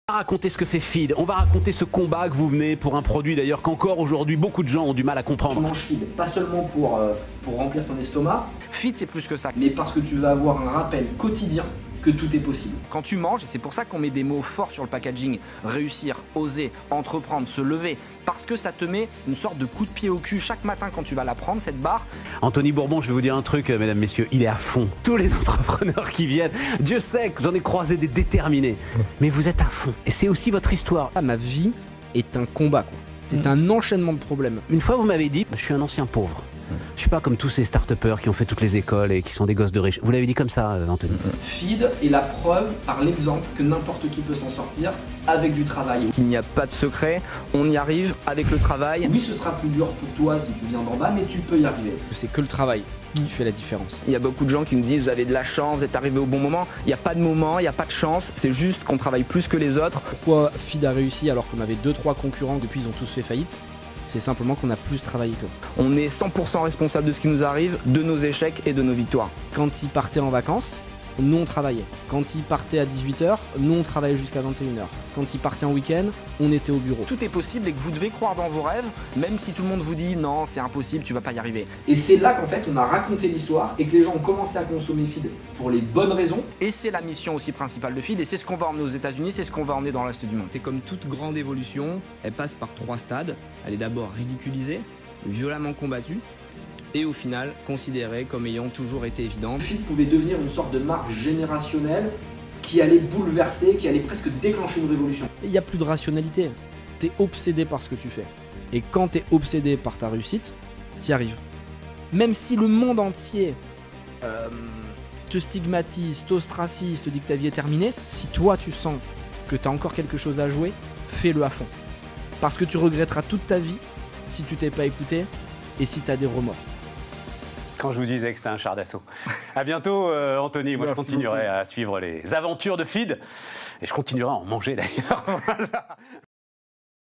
On va raconter ce que fait Feed, on va raconter ce combat que vous menez pour un produit d'ailleurs qu'encore aujourd'hui beaucoup de gens ont du mal à comprendre. Tu manges Feed, pas seulement pour remplir ton estomac. Feed, c'est plus que ça. Mais parce que tu vas avoir un rappel quotidien que tout est possible. Quand tu manges, et c'est pour ça qu'on met des mots forts sur le packaging, réussir, oser, entreprendre, se lever, parce que ça te met une sorte de coup de pied au cul chaque matin quand tu vas la prendre, cette barre. Anthony Bourbon, je vais vous dire un truc, mesdames, messieurs, il est à fond. Tous les entrepreneurs qui viennent, Dieu sait que j'en ai croisé des déterminés, mais vous êtes à fond. Et c'est aussi votre histoire. Ma vie est un combat, quoi. C'est un enchaînement de problèmes. Une fois, vous m'avez dit, je suis un ancien pauvre. Je suis pas comme tous ces start-upers qui ont fait toutes les écoles et qui sont des gosses de riches. Vous l'avez dit comme ça, Anthony. Feed est la preuve par l'exemple que n'importe qui peut s'en sortir avec du travail. Il n'y a pas de secret, on y arrive avec le travail. Oui, ce sera plus dur pour toi si tu viens d'en bas, mais tu peux y arriver. C'est que le travail qui fait la différence. Il y a beaucoup de gens qui me disent vous avez de la chance, vous êtes arrivé au bon moment. Il n'y a pas de moment, il n'y a pas de chance, c'est juste qu'on travaille plus que les autres. Pourquoi Feed a réussi alors qu'on avait 2-3 concurrents, depuis ils ont tous fait faillite? C'est simplement qu'on a plus travaillé qu'eux. On est 100% responsable de ce qui nous arrive, de nos échecs et de nos victoires. Quand ils partaient en vacances, nous on travaillait. Quand ils partaient à 18h, nous on travaillait jusqu'à 21h. Quand ils partaient en week-end, on était au bureau. Tout est possible et que vous devez croire dans vos rêves, même si tout le monde vous dit non, c'est impossible, tu vas pas y arriver. Et c'est là qu'en fait on a raconté l'histoire et que les gens ont commencé à consommer Feed pour les bonnes raisons. Et c'est la mission aussi principale de Feed et c'est ce qu'on va emmener aux États-Unis, c'est ce qu'on va emmener dans le reste du monde. C'est comme toute grande évolution, elle passe par 3 stades. Elle est d'abord ridiculisée, violemment combattue, et au final considérée comme ayant toujours été évidente. Feed pouvait devenir une sorte de marque générationnelle qui allait bouleverser, qui allait presque déclencher une révolution. Il n'y a plus de rationalité. Tu es obsédé par ce que tu fais. Et quand tu es obsédé par ta réussite, tu y arrives. Même si le monde entier te stigmatise, t'ostracise, te dit que ta vie est terminée, si toi tu sens que tu as encore quelque chose à jouer, fais-le à fond. Parce que tu regretteras toute ta vie si tu t'es pas écouté et si tu as des remords. Quand je vous disais que c'était un char d'assaut. À bientôt, Anthony. Moi, Merci je continuerai beaucoup. à suivre les aventures de Feed. Et je continuerai à en manger, d'ailleurs. Voilà.